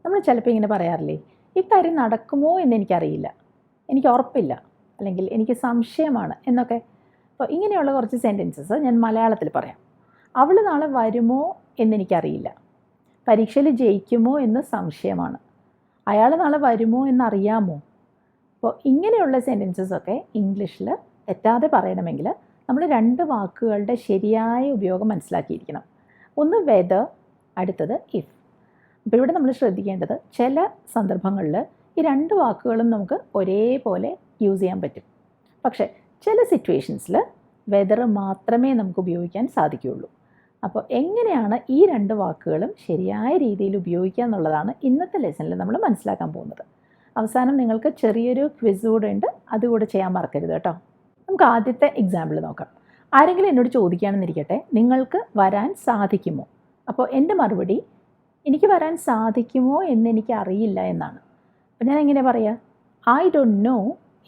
നമ്മൾ ചിലപ്പോൾ ഇങ്ങനെ പറയാറില്ലേ, ഈ കാര്യം നടക്കുമോ എന്ന് എനിക്കറിയില്ല, എനിക്ക് ഉറപ്പില്ല, അല്ലെങ്കിൽ എനിക്ക് സംശയമാണ് എന്നൊക്കെ. അപ്പോൾ ഇങ്ങനെയുള്ള കുറച്ച് സെൻറ്റൻസസ് ഞാൻ മലയാളത്തിൽ പറയാം. അവൾ നാളെ വരുമോ എന്നെനിക്കറിയില്ല, പരീക്ഷയിൽ ജയിക്കുമോ എന്ന് സംശയമാണ്, അയാൾ നാളെ വരുമോ എന്നറിയാമോ. അപ്പോൾ ഇങ്ങനെയുള്ള സെൻറ്റൻസസൊക്കെ ഇംഗ്ലീഷിൽ തെറ്റാതെ പറയണമെങ്കിൽ നമ്മൾ രണ്ട് വാക്കുകളുടെ ശരിയായ ഉപയോഗം മനസ്സിലാക്കിയിരിക്കണം. ഒന്ന് വെദർ, അടുത്തത് ഇഫ്. അപ്പോൾ ഇവിടെ നമ്മൾ ശ്രദ്ധിക്കേണ്ടത് ചില സന്ദർഭങ്ങളിൽ ഈ രണ്ട് വാക്കുകളും നമുക്ക് ഒരേപോലെ യൂസ് ചെയ്യാൻ പറ്റും. പക്ഷേ ചില സിറ്റുവേഷൻസിൽ വെദർ മാത്രമേ നമുക്ക് ഉപയോഗിക്കാൻ സാധിക്കുകയുള്ളൂ. അപ്പോൾ എങ്ങനെയാണ് ഈ രണ്ട് വാക്കുകളും ശരിയായ രീതിയിൽ ഉപയോഗിക്കുക എന്നുള്ളതാണ് ഇന്നത്തെ ലെസണിൽ നമ്മൾ മനസ്സിലാക്കാൻ പോകുന്നത്. അവസാനം നിങ്ങൾക്ക് ചെറിയൊരു ക്വിസ് കൂടെ ഉണ്ട്, അതുകൂടെ ചെയ്യാൻ മറക്കരുത് കേട്ടോ. നമുക്ക് ആദ്യത്തെ എക്സാമ്പിൾ നോക്കാം. ആരെങ്കിലും എന്നോട് ചോദിക്കുകയാണെന്നിരിക്കട്ടെ, നിങ്ങൾക്ക് വരാൻ സാധിക്കുമോ? അപ്പോൾ എൻ്റെ മറുപടി എനിക്ക് വരാൻ സാധിക്കുമോ എന്നെനിക്ക് അറിയില്ല എന്നാണ്. അപ്പോൾ ഞാൻ എങ്ങനെ പറയുക? I don't know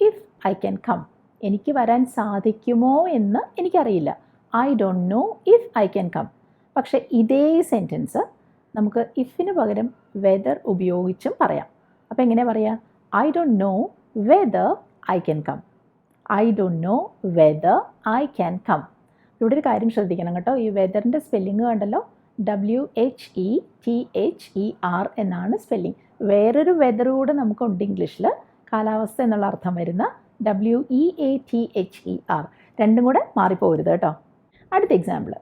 if I can come. എനിക്ക് വരാൻ സാധിക്കുമോ എന്ന് എനിക്കറിയില്ല. I don't know if I can come. പക്ഷേ ഇതേ സെൻറ്റൻസ് നമുക്ക് ഇഫിന് പകരം വെദർ ഉപയോഗിച്ചും പറയാം. അപ്പോൾ എങ്ങനെ പറയാം? I don't know whether I can come. I don't know whether I can come. ഇവിടെ ഒരു കാര്യം ശ്രദ്ധിക്കണം കേട്ടോ. ഈ വെദറിൻ്റെ സ്പെല്ലിങ് കണ്ടല്ലോ, WHETHER എന്നാണ് സ്പെല്ലിങ്. വേറൊരു വെദർ കൂടെ നമുക്കുണ്ട് ഇംഗ്ലീഷിൽ, കാലാവസ്ഥ എന്നുള്ള അർത്ഥം വരുന്ന WEATHER. രണ്ടും കൂടെ മാറിപ്പോകരുത് കേട്ടോ. അടുത്ത എക്സാമ്പിൾ,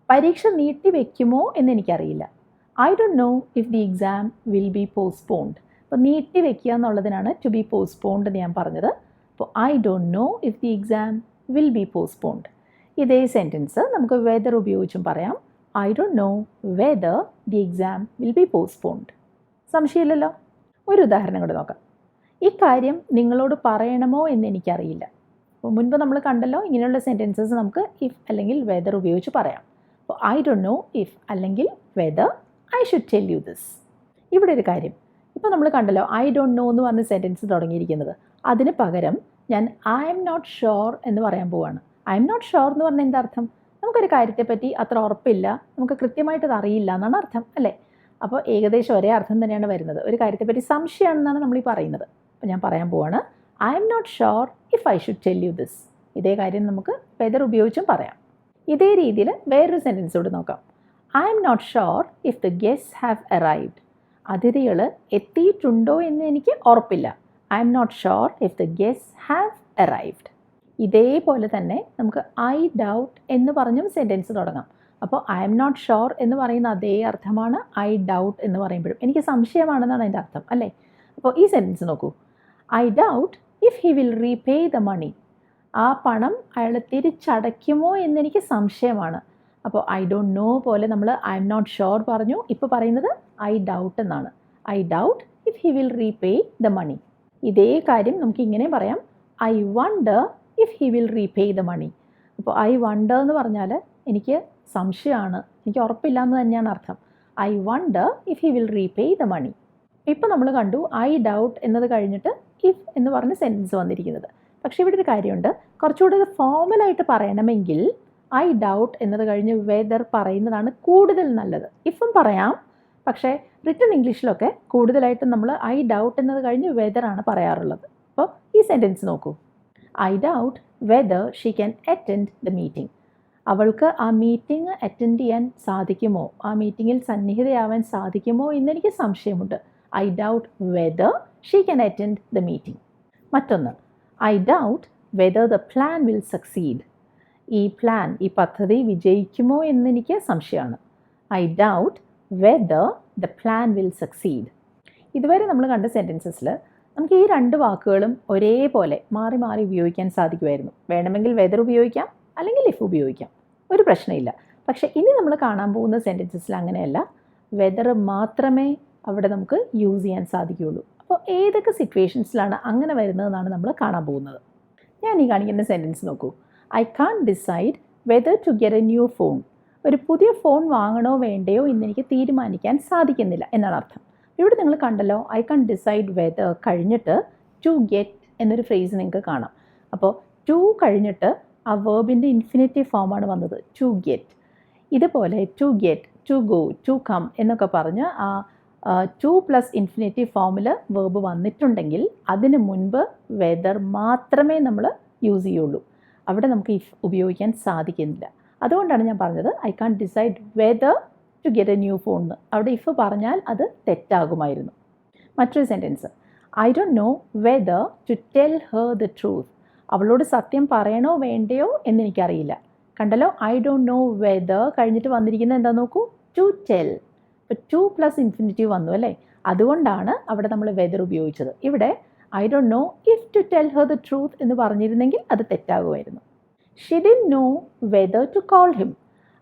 പരീക്ഷ നീട്ടി വയ്ക്കുമോ എന്ന് എനിക്കറിയില്ല. I don't know if the exam will be postponed. അപ്പോൾ നീട്ടി വയ്ക്കുക എന്നുള്ളതിനാണ് ടു ബി പോസ്റ്റ്പോൺഡ് എന്ന് ഞാൻ പറഞ്ഞത്. അപ്പോൾ I don't know if the exam will be postponed. ഇതേ സെൻറ്റൻസ് നമുക്ക് വെദർ ഉപയോഗിച്ചും പറയാം. I don't know whether the exam will be postponed. സംശയമില്ലല്ലോ. ഒരു ഉദാഹരണം കൂടെ നോക്കാം. ഈ കാര്യം നിങ്ങളോട് പറയണമോ എന്ന് എനിക്കറിയില്ല. അപ്പോൾ മുൻപ് നമ്മൾ കണ്ടല്ലോ, ഇങ്ങനെയുള്ള സെൻറ്റൻസസ് നമുക്ക് ഇഫ് അല്ലെങ്കിൽ വെദർ ഉപയോഗിച്ച് പറയാം. അപ്പോൾ ഐ ഡോണ്ട് നോ ഇഫ് അല്ലെങ്കിൽ whether I should tell you this. ഇവിടെ ഒരു കാര്യം, ഇപ്പോൾ നമ്മൾ കണ്ടല്ലോ ഐ ഡോണ്ട് നോ എന്ന് പറഞ്ഞ സെൻറ്റൻസ് തുടങ്ങിയിരിക്കുന്നത്. അതിന് പകരം ഞാൻ ഐ എം നോട്ട് ഷുവർ എന്ന് പറയാൻ പോവുകയാണ്. ഐ എം നോട്ട് ഷുവർ എന്ന് പറഞ്ഞാൽ എന്താ അർത്ഥം? നമുക്കൊരു കാര്യത്തെപ്പറ്റി അത്ര ഉറപ്പില്ല, നമുക്ക് കൃത്യമായിട്ട് അത് അറിയില്ല എന്നാണ് അർത്ഥം, അല്ലേ? അപ്പോൾ ഏകദേശം ഒരേ അർത്ഥം തന്നെയാണ് വരുന്നത്. ഒരു കാര്യത്തെപ്പറ്റി സംശയമാണെന്നാണ് നമ്മൾ ഈ പറയുന്നത്. അപ്പോൾ ഞാൻ പറയാൻ പോവാണ് I M not sure if I should tell you this. ഇതേ കാര്യം നമുക്ക് വെദർ ഉപയോഗിച്ചും പറയാം. ഇതേ രീതിയിൽ വേറൊരു സെൻറ്റൻസ് കൂടി നോക്കാം. I M not sure if the guests have arrived. അതിഥികൾ എത്തിയിട്ടുണ്ടോ എന്ന് എനിക്ക് ഉറപ്പില്ല. I M not sure if the guests have arrived. ഇതേപോലെ തന്നെ നമുക്ക് ഐ ഡൗട്ട് എന്ന് പറഞ്ഞും സെൻറ്റൻസ് തുടങ്ങാം. അപ്പോൾ ഐ എം നോട്ട് ഷുവർ എന്ന് പറയുന്ന അതേ അർത്ഥമാണ് ഐ ഡൗട്ട് എന്ന് പറയുമ്പോഴും. എനിക്ക് സംശയമാണെന്നാണ് അതിൻ്റെ അർത്ഥം, അല്ലേ? അപ്പോൾ ഈ സെൻറ്റൻസ് നോക്കൂ. I doubt if he will repay the money. ആ പണം അയാൾ തിരിച്ചടയ്ക്കുമോ എന്നെനിക്ക് സംശയമാണ്. അപ്പോൾ ഐ ഡോണ്ട് നോ പോലെ നമ്മൾ ഐ എം നോട്ട് ഷുവർ പറഞ്ഞു. ഇപ്പോൾ പറയുന്നത് ഐ ഡൗട്ട് എന്നാണ്. I doubt if he will repay the money. ഇതേ കാര്യം നമുക്ക് ഇങ്ങനെ പറയാം. I wonder if he will repay the money. അപ്പോൾ ഐ വണ്ടർ എന്ന് പറഞ്ഞാൽ എനിക്ക് സംശയമാണ്, എനിക്ക് ഉറപ്പില്ല എന്ന് തന്നെയാണ് അർത്ഥം. I wonder if he will repay the money. ഇപ്പോൾ നമ്മൾ കണ്ടു ഐ ഡൗട്ട് എന്നത് കഴിഞ്ഞിട്ട് ഇഫ് എന്ന് പറഞ്ഞ സെൻറ്റൻസ് വന്നിരിക്കുന്നത്. പക്ഷേ ഇവിടെ ഒരു കാര്യമുണ്ട്, കുറച്ചുകൂടി ഫോർമലായിട്ട് പറയണമെങ്കിൽ ഐ ഡൗട്ട് എന്നത് കഴിഞ്ഞ് വെദർ പറയുന്നതാണ് കൂടുതൽ നല്ലത്. ഇഫും പറയാം, പക്ഷേ റിട്ടൺ ഇംഗ്ലീഷിലൊക്കെ കൂടുതലായിട്ടും നമ്മൾ ഐ ഡൗട്ട് എന്നത് കഴിഞ്ഞ് വെദറാണ് പറയാറുള്ളത്. അപ്പോൾ ഈ സെൻറ്റൻസ് നോക്കൂ. I doubt whether she can attend the meeting. അവൾക്ക് ആ മീറ്റിംഗ് അറ്റൻഡ് ചെയ്യാൻ സാധിക്കുമോ, ആ മീറ്റിങ്ങിൽ സന്നിഹിതയാവാൻ സാധിക്കുമോ എന്നെനിക്ക് സംശയമുണ്ട്. I doubt whether she can attend the meeting. മറ്റൊന്ന്, I doubt whether the plan will succeed. ഈ പ്ലാൻ, ഈ പദ്ധതി വിജയിക്കുമോ എന്നെനിക്ക് സംശയമാണ്. I doubt whether the plan will succeed. ഇതുവരെ നമ്മൾ കണ്ട സെൻറ്റൻസസിൽ നമുക്ക് ഈ രണ്ട് വാക്കുകളും ഒരേപോലെ മാറി മാറി ഉപയോഗിക്കാൻ സാധിക്കുമായിരുന്നു. വേണമെങ്കിൽ വെദർ ഉപയോഗിക്കാം, അല്ലെങ്കിൽ ഇഫ് ഉപയോഗിക്കാം, ഒരു പ്രശ്നമില്ല. പക്ഷേ ഇനി നമ്മൾ കാണാൻ പോകുന്ന സെൻറ്റൻസസിൽ അങ്ങനെയല്ല. വെദർ മാത്രമേ അവിടെ നമുക്ക് യൂസ് ചെയ്യാൻ സാധിക്കുകയുള്ളൂ. അപ്പോൾ ഏതൊക്കെ സിറ്റുവേഷൻസിലാണ് അങ്ങനെ വരുന്നതെന്നാണ് നമ്മൾ കാണാൻ പോകുന്നത്. ഞാൻ ഈ കാണിക്കുന്ന സെൻറ്റൻസ് നോക്കൂ. I can't decide whether to get a new phone. ഒരു പുതിയ ഫോൺ വാങ്ങണോ വേണ്ടയോ എന്നെനിക്ക് തീരുമാനിക്കാൻ സാധിക്കുന്നില്ല എന്നാണ് അർത്ഥം. ഇവിടെ നിങ്ങൾ കണ്ടല്ലോ ഐ കാൺ ഡിസൈഡ് വെദർ കഴിഞ്ഞിട്ട് ടു ഗെറ്റ് എന്നൊരു ഫ്രേസ് നിങ്ങൾക്ക് കാണാം. അപ്പോൾ ടു കഴിഞ്ഞിട്ട് ആ വേർബിൻ്റെ ഇൻഫിനിറ്റീവ് ഫോമാണ് വന്നത്, ടു ഗെറ്റ്. ഇതുപോലെ to get, to go, to come എന്നൊക്കെ പറഞ്ഞ് ആ ടു പ്ലസ് ഇൻഫിനിറ്റീവ് ഫോമിൽ വേർബ് വന്നിട്ടുണ്ടെങ്കിൽ അതിന് മുൻപ് വെദർ മാത്രമേ നമ്മൾ യൂസ് ചെയ്യുള്ളൂ. അവിടെ നമുക്ക് ഇഫ് ഉപയോഗിക്കാൻ സാധിക്കുന്നില്ല. അതുകൊണ്ടാണ് ഞാൻ പറഞ്ഞത് I can't decide whether to get a new phone എന്ന്. അവിടെ ഇഫ് പറഞ്ഞാൽ അത് തെറ്റാകുമായിരുന്നു. മറ്റൊരു sentence, I don't know whether to tell her the truth. അവളോട് സത്യം പറയണോ വേണ്ടയോ എന്നെനിക്കറിയില്ല. കണ്ടല്ലോ, ഐ ഡോണ്ട് നോ വെദർ കഴിഞ്ഞിട്ട് വന്നിരിക്കുന്നത് എന്താ നോക്കൂ, ടു ടെൽ. ഇപ്പോൾ ടു പ്ലസ് ഇൻഫിനിറ്റീവ് വന്നു അല്ലേ, അതുകൊണ്ടാണ് അവിടെ നമ്മൾ വെദർ ഉപയോഗിച്ചത്. ഇവിടെ I don't know if to tell her the truth എന്ന് പറഞ്ഞിരുന്നെങ്കിൽ അത് തെറ്റാകുമായിരുന്നു. She didn't know whether to call him.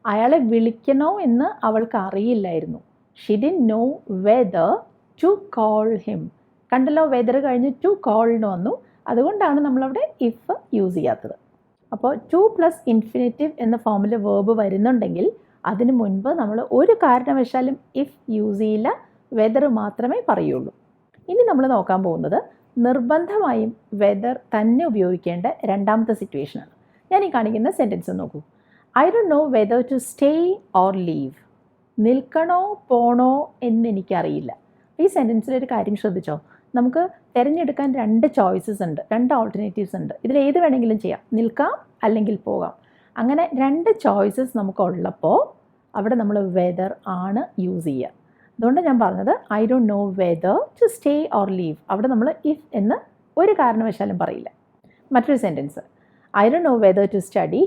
അയാളെ വിളിക്കണോ എന്ന് അവൾക്ക് അറിയില്ലായിരുന്നു. She didn't know whether to call him. കണ്ടല്ലോ, വെദർ കഴിഞ്ഞ് ടു കോളിന് വന്നു, അതുകൊണ്ടാണ് നമ്മളവിടെ ഇഫ് യൂസ് ചെയ്യാത്തത്. അപ്പോൾ ടു പ്ലസ് ഇൻഫിനിറ്റീവ് എന്ന ഫോമിൽ വേർബ് വരുന്നുണ്ടെങ്കിൽ അതിന് മുൻപ് നമ്മൾ ഒരു കാരണവശാലും ഇഫ് യൂസ് ചെയ്യില്ല, വെദർ മാത്രമേ പറയുള്ളൂ. ഇനി നമ്മൾ നോക്കാൻ പോകുന്നത് നിർബന്ധമായും വെദർ തന്നെ ഉപയോഗിക്കേണ്ട രണ്ടാമത്തെ സിറ്റുവേഷനാണ്. ഞാൻ ഈ കാണിക്കുന്ന സെൻറ്റൻസ് നോക്കൂ. I don't know whether to stay or leave. നിൽക്കണോ പോണോ എന്നെനിക്കറിയില്ല. ഈ സെൻറ്റൻസിലൊരു കാര്യം ശ്രദ്ധിച്ചോ, നമുക്ക് തിരഞ്ഞെടുക്കാൻ രണ്ട് ചോയ്സസ് ഉണ്ട്, രണ്ട് ഓൾട്ടർനേറ്റീവ്സ് ഉണ്ട്. ഇതിലേത് വേണമെങ്കിലും ചെയ്യാം, നിൽക്കാം അല്ലെങ്കിൽ പോകാം. അങ്ങനെ രണ്ട് ചോയ്സസ് നമുക്കുള്ളപ്പോൾ അവിടെ നമ്മൾ വെദർ ആണ് യൂസ് ചെയ്യുക. അതുകൊണ്ട് ഞാൻ പറഞ്ഞത് I don't know whether to stay or leave. അവിടെ നമ്മൾ ഇഫ് എന്ന് ഒരു കാരണവശാലും പറയില്ല. മറ്റൊരു sentence, I don't know whether to study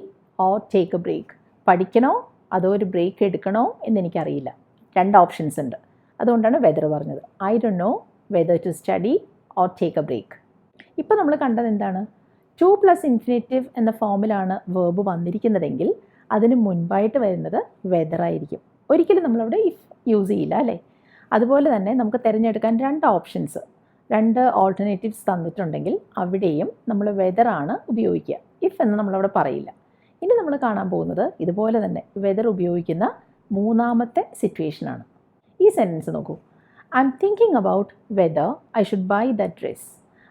or take a break. പഠിക്കണോ അതോ ഒരു ബ്രേക്ക് എടുക്കണോ എന്നെനിക്കറിയില്ല. രണ്ട് ഓപ്ഷൻസ് ഉണ്ട്, അതുകൊണ്ടാണ് വെദർ പറഞ്ഞത്. I don't know whether to study or take a break. ഇപ്പോൾ നമ്മൾ കണ്ടത് എന്താണ്, ടു പ്ലസ് ഇൻഫിനിറ്റീവ് എന്ന ഫോമിലാണ് വേർബ് വന്നിരിക്കുന്നതെങ്കിൽ അതിന് മുൻപായിട്ട് വരുന്നത് വെദർ ആയിരിക്കും. ഒരിക്കലും നമ്മളവിടെ ഇഫ് യൂസ് ചെയ്യില്ല അല്ലേ. അതുപോലെ തന്നെ നമുക്ക് തിരഞ്ഞെടുക്കാൻ രണ്ട് ഓപ്ഷൻസ്, രണ്ട് ഓൾട്ടർനേറ്റീവ്സ് തന്നിട്ടുണ്ടെങ്കിൽ അവിടെയും നമ്മൾ വെദർ ആണ് ഉപയോഗിക്കുക, ഇഫ് എന്ന് നമ്മളവിടെ പറയില്ല. ഇനി നമ്മൾ കാണാൻ പോകുന്നത് ഇതുപോലെ തന്നെ വെദർ ഉപയോഗിക്കുന്ന മൂന്നാമത്തെ സിറ്റുവേഷനാണ്. ഈ സെൻറ്റൻസ് നോക്കൂ. I'm thinking about whether I should buy the dress.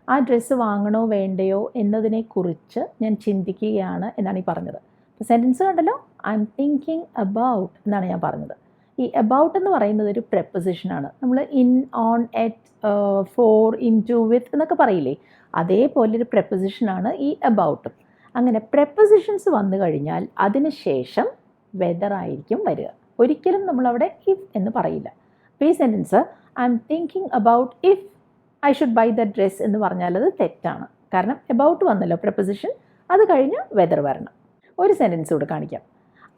ആ ഡ്രസ്സ് വാങ്ങണോ വേണ്ടയോ എന്നതിനെക്കുറിച്ച് ഞാൻ ചിന്തിക്കുകയാണ് എന്നാണ് ഈ പറഞ്ഞത്. അപ്പോൾ സെൻറ്റൻസ് കണ്ടല്ലോ, ഐ എം തിങ്കിങ് അബൌട്ട് എന്നാണ് ഞാൻ പറഞ്ഞത്. ഈ അബൌട്ട് എന്ന് പറയുന്നത് ഒരു പ്രെപ്പസിഷനാണ്. നമ്മൾ in, on, at, for, into, with എന്നൊക്കെ പറയില്ലേ, അതേപോലെ ഒരു പ്രെപ്പസിഷനാണ് ഈ അബൌട്ടും. അങ്ങനെ പ്രെപ്പസിഷൻസ് വന്നു കഴിഞ്ഞാൽ അതിന് ശേഷം വെദർ ആയിരിക്കും വരിക. ഒരിക്കലും നമ്മളവിടെ ഇഫ് എന്ന് പറയില്ല. അപ്പോൾ ഈ sentence I'm thinking about if I should buy the dress എന്ന് പറഞ്ഞാൽ അത് തെറ്റാണ്. കാരണം അബൌട്ട് വന്നല്ലോ പ്രെപ്പസിഷൻ, അത് കഴിഞ്ഞ് വെദർ വരണം. ഒരു സെൻറ്റൻസ് കൂടെ കാണിക്കാം.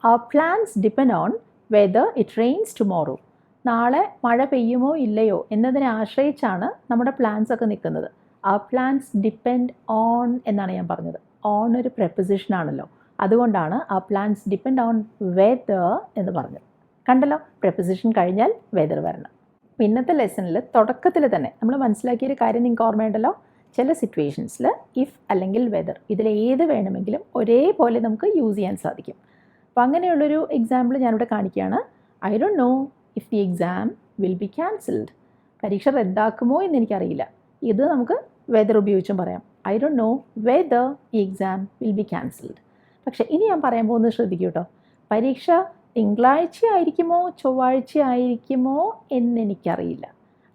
Our plans depend on whether it rains tomorrow. നാളെ മഴ പെയ്യുമോ ഇല്ലയോ എന്നതിനെ ആശ്രയിച്ചാണ് നമ്മുടെ പ്ലാൻസ് ഒക്കെ നിൽക്കുന്നത്. അവർ പ്ലാൻസ് ഡിപ്പെൻഡ് ഓൺ എന്നാണ് ഞാൻ പറഞ്ഞത്. ഓൺ ഒരു പ്രെപ്പസിഷനാണല്ലോ, അതുകൊണ്ടാണ് അവർ പ്ലാൻസ് ഡിപ്പെൻഡ് ഓൺ വെദർ എന്ന് പറഞ്ഞത്. കണ്ടല്ലോ, പ്രെപ്പസിഷൻ കഴിഞ്ഞാൽ വെദർ വരണം. ഇന്നത്തെ ലെസണിൽ തുടക്കത്തിൽ തന്നെ നമ്മൾ മനസ്സിലാക്കിയൊരു കാര്യം നിങ്ങൾക്ക് ഓർമ്മയുണ്ടല്ലോ, ചില സിറ്റുവേഷൻസിൽ ഇഫ് അല്ലെങ്കിൽ വെദർ ഇതിലേത് വേണമെങ്കിലും ഒരേപോലെ നമുക്ക് യൂസ് ചെയ്യാൻ സാധിക്കും. അപ്പോൾ അങ്ങനെയുള്ളൊരു എക്സാമ്പിൾ ഞാനിവിടെ കാണിക്കുകയാണ്. I don't know if the exam will B cancelled. പരീക്ഷ റദ്ദാക്കുമോ എന്ന് എനിക്കറിയില്ല. ഇത് നമുക്ക് വെദർ ഉപയോഗിച്ചും പറയാം. I don't know whether the exam will B cancelled. പക്ഷേ ഇനി ഞാൻ പറയാൻ പോകുന്നത് ശ്രദ്ധിക്കൂ കേട്ടോ. പരീക്ഷ തിങ്കളാഴ്ച ആയിരിക്കുമോ ചൊവ്വാഴ്ച ആയിരിക്കുമോ എന്നെനിക്കറിയില്ല.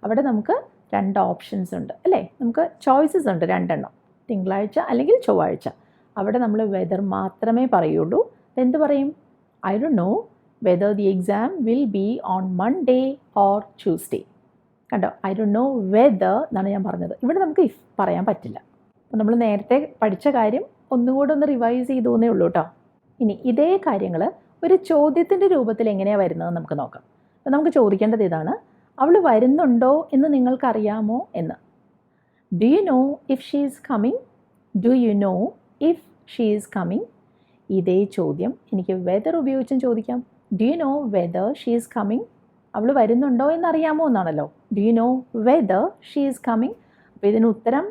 അവിടെ നമുക്ക് രണ്ട് ഓപ്ഷൻസ് ഉണ്ട് അല്ലേ, നമുക്ക് ചോയ്സസ് ഉണ്ട് രണ്ടെണ്ണം, തിങ്കളാഴ്ച അല്ലെങ്കിൽ ചൊവ്വാഴ്ച. അവിടെ നമ്മൾ വെദർ മാത്രമേ പറയുള്ളൂ. എന്ത് പറയും? I don't know whether the exam will B on Monday or Tuesday. കണ്ടോ, ഐ ഡോണ്ട് നോ വെദർ എന്നാണ് ഞാൻ പറഞ്ഞത്. ഇവിടെ നമുക്ക് ഇഫ് പറയാൻ പറ്റില്ല. അപ്പോൾ നമ്മൾ നേരത്തെ പഠിച്ച കാര്യം ഒന്നുകൂടെ ഒന്ന് റിവൈസ് ചെയ്തു എന്നേ ഉള്ളൂ കേട്ടോ. ഇനി ഇതേ കാര്യങ്ങൾ ഒരു ചോദ്യത്തിൻ്റെ രൂപത്തിൽ എങ്ങനെയാണ് വരുന്നതെന്ന് നമുക്ക് നോക്കാം. അപ്പോൾ നമുക്ക് ചോദിക്കേണ്ടത് ഇതാണ്, അവൾ വരുന്നുണ്ടോ എന്ന് നിങ്ങൾക്കറിയാമോ എന്ന്. Do you know if she is coming? Do you know if she is coming? ഇതേ ചോദ്യം എനിക്ക് വെദർ ഉപയോഗിച്ചും ചോദിക്കാം. Do you know whether she is coming? അവൾ വരുന്നുണ്ടോ എന്നറിയാമോ എന്നാണല്ലോ. Do you know whether she is coming? അപ്പോൾ ഇതിന് ഉത്തരം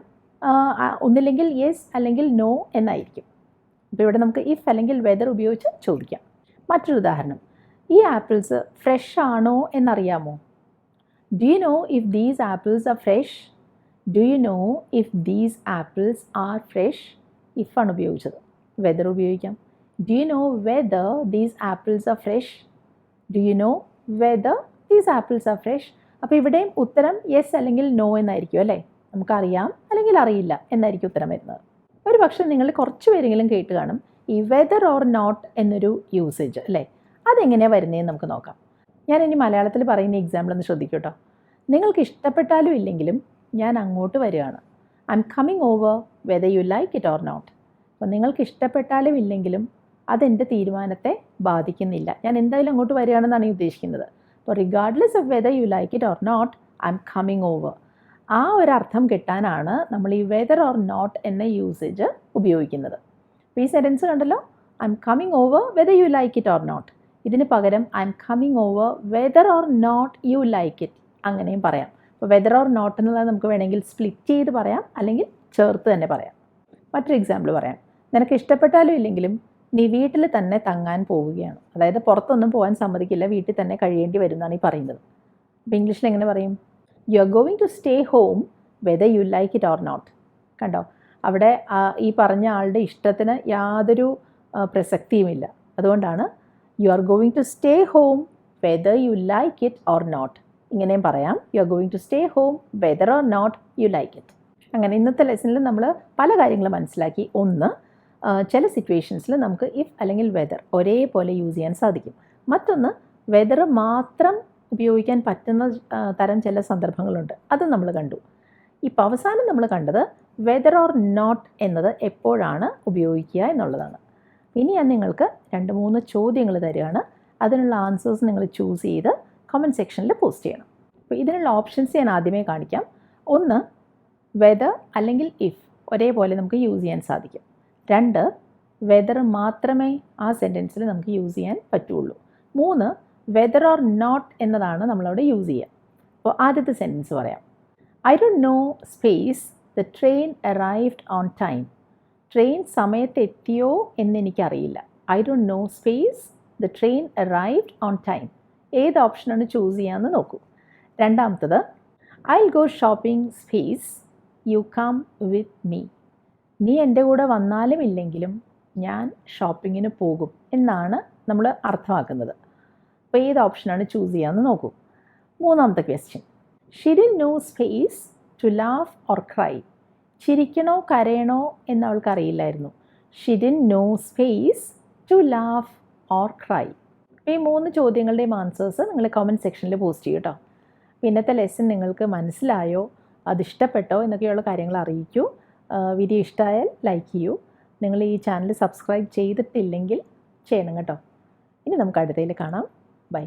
ഒന്നില്ലെങ്കിൽ യെസ് അല്ലെങ്കിൽ നോ എന്നായിരിക്കും. അപ്പോൾ ഇവിടെ നമുക്ക് ഇഫ് അല്ലെങ്കിൽ വെദർ ഉപയോഗിച്ച് ചോദിക്കാം. മറ്റൊരു ഉദാഹരണം, ഈ ആപ്പിൾസ് ഫ്രഷ് ആണോ എന്നറിയാമോ? Do you know if these apples are fresh? Do you know if these apples are fresh? ഇഫാണ് ഉപയോഗിച്ചത്. വെദർ ഉപയോഗിക്കാം. Do you know whether these apples are fresh? Do you know whether these apples are fresh? അപ്പോൾ ഇവിടെയും ഉത്തരം yes അല്ലെങ്കിൽ no എന്നായിരിക്കും അല്ലേ? നമുക്കറിയാം അല്ലെങ്കിൽ അറിയില്ല എന്നായിരിക്കും ഉത്തരം വരുന്നത്. ഒരു പക്ഷേ നിങ്ങൾ കുറച്ച് പേരെങ്കിലും കേട്ട് കാണും ഈ വെദർ ഓർ നോട്ട് എന്നൊരു യൂസേജ് അല്ലേ? അതെങ്ങനെയാണ് വരുന്നതെന്ന് നമുക്ക് നോക്കാം. ഞാൻ ഇനി മലയാളത്തിൽ പറയുന്ന എക്സാമ്പിൾ ഒന്ന് ശ്രദ്ധിക്കൂ കേട്ടോ. നിങ്ങൾക്ക് ഇഷ്ടപ്പെട്ടാലും ഇല്ലെങ്കിലും ഞാൻ അങ്ങോട്ട് വരികയാണ്. I'm coming over whether you like it or not. അപ്പോൾ നിങ്ങൾക്ക് ഇഷ്ടപ്പെട്ടാലും ഇല്ലെങ്കിലും അതെൻ്റെ തീരുമാനത്തെ ബാധിക്കുന്നില്ല. ഞാൻ എന്തായാലും അങ്ങോട്ട് വരികയാണെന്നാണ് ഈ ഉദ്ദേശിക്കുന്നത്. അപ്പോൾ regardless of whether you like it or not I'm coming over. ആ ഒരർത്ഥം കിട്ടാനാണ് നമ്മൾ ഈ വെദർ ഓർ നോട്ട് എന്ന യൂസേജ് ഉപയോഗിക്കുന്നത്. അപ്പോൾ ഈ സെൻറ്റൻസ് കണ്ടല്ലോ, I'm coming over whether you like it or not. ഇതിന് പകരം I'm coming over whether or not you like it അങ്ങനെയും പറയാം. അപ്പോൾ വെദർ ഓർ നോട്ട് എന്നുള്ളത് നമുക്ക് വേണമെങ്കിൽ സ്പ്ലിറ്റ് ചെയ്ത് പറയാം, അല്ലെങ്കിൽ ചേർത്ത് തന്നെ പറയാം. മറ്റൊരു എക്സാമ്പിൾ പറയാം. നിനക്ക് ഇഷ്ടപ്പെട്ടാലും ഇല്ലെങ്കിലും നീ വീട്ടിൽ തന്നെ തങ്ങാൻ പോവുകയാണ്. അതായത് പുറത്തൊന്നും പോകാൻ സമ്മതിക്കില്ല, വീട്ടിൽ തന്നെ കഴിയേണ്ടി വരുന്നതാണ് ഈ പറയുന്നത്. അപ്പോൾ ഇംഗ്ലീഷിൽ എങ്ങനെ പറയും? You are going to stay home whether you like it or not. കണ്ടോ, അവിടെ ഈ പറഞ്ഞ ആളുടെ ഇഷ്ടത്തിന് യാതൊരു പ്രസക്തിയുമില്ല. അതുകൊണ്ടാണ് you are going to stay home whether you like it or not. ഇങ്ങനെയും പറയാം, you are going to stay home whether or not you like it. അങ്ങനെ ഇന്നത്തെ ലെസണിൽ നമ്മൾ പല കാര്യങ്ങൾ മനസ്സിലാക്കി. ഒന്ന്, ചില സിറ്റുവേഷൻസിൽ നമുക്ക് ഇഫ് അല്ലെങ്കിൽ വെദർ ഒരേപോലെ യൂസ് ചെയ്യാൻ സാധിക്കും. മറ്റൊന്ന്, വെദർ മാത്രം ഉപയോഗിക്കാൻ പറ്റുന്ന തരം ചില സന്ദർഭങ്ങളുണ്ട്, അത് നമ്മൾ കണ്ടു. ഇപ്പോൾ അവസാനം നമ്മൾ കണ്ടത് വെദർ ഓർ നോട്ട് എന്നത് എപ്പോഴാണ് ഉപയോഗിക്കുക എന്നുള്ളതാണ്. ഇനി ഞാൻ നിങ്ങൾക്ക് 2-3 ചോദ്യങ്ങൾ തരികയാണ്. അതിനുള്ള ആൻസേഴ്സ് നിങ്ങൾ ചൂസ് ചെയ്ത് കമൻറ്റ് സെക്ഷനിൽ പോസ്റ്റ് ചെയ്യണം. അപ്പോൾ ഇതിനുള്ള ഓപ്ഷൻസ് ഞാൻ ആദ്യമേ കാണിക്കാം. ഒന്ന്, വെദർ അല്ലെങ്കിൽ ഇഫ് ഒരേപോലെ നമുക്ക് യൂസ് ചെയ്യാൻ സാധിക്കും. 2, വെദർ മാത്രമേ ആ സെൻറ്റൻസിൽ നമുക്ക് യൂസ് ചെയ്യാൻ പറ്റുള്ളൂ. 3, വെദർ ഓർ നോട്ട് എന്നതാണ് നമ്മളവിടെ യൂസ് ചെയ്യുക. അപ്പോൾ ആദ്യത്തെ സെൻറ്റൻസ് പറയാം. I don't know space the train arrived on time. Train സമയത്ത് എത്തിയോ എന്നെനിക്കറിയില്ല. I don't know space the train arrived on time. ഏത് ഓപ്ഷനാണ് ചൂസ് ചെയ്യാമെന്ന് നോക്കൂ. രണ്ടാമത്തത്, I will go shopping space you come with me. നീ എൻ്റെ കൂടെ വന്നാലും ഇല്ലെങ്കിലും ഞാൻ ഷോപ്പിങ്ങിന് പോകും എന്നാണ് നമ്മൾ അർത്ഥമാക്കുന്നത്. അപ്പോൾ ഏത് ഓപ്ഷനാണ് ചൂസ് ചെയ്യാമെന്ന് നോക്കൂ. മൂന്നാമത്തെ question, she didn't know space to laugh or cry. ചിരിക്കണോ കരയണോ എന്ന് അവൾക്ക് അറിയില്ലായിരുന്നു. She didn't know space to laugh or cry. ഈ 3 ചോദ്യങ്ങളുടെയും ആൻസേഴ്സ് നിങ്ങൾ കമൻറ്റ് സെക്ഷനിൽ പോസ്റ്റ് ചെയ്യൂ കേട്ടോ. ഇന്നത്തെ ലെസൺ നിങ്ങൾക്ക് മനസ്സിലായോ, അതിഷ്ടപ്പെട്ടോ എന്നൊക്കെയുള്ള കാര്യങ്ങൾ അറിയിക്കൂ. വീഡിയോ ഇഷ്ടമായാൽ ലൈക്ക് ചെയ്യൂ. നിങ്ങൾ ഈ ചാനൽ സബ്സ്ക്രൈബ് ചെയ്തിട്ടില്ലെങ്കിൽ ചെയ്യണം കേട്ടോ. ഇനി നമുക്ക് അടുത്തതിൽ കാണാം. ബൈ.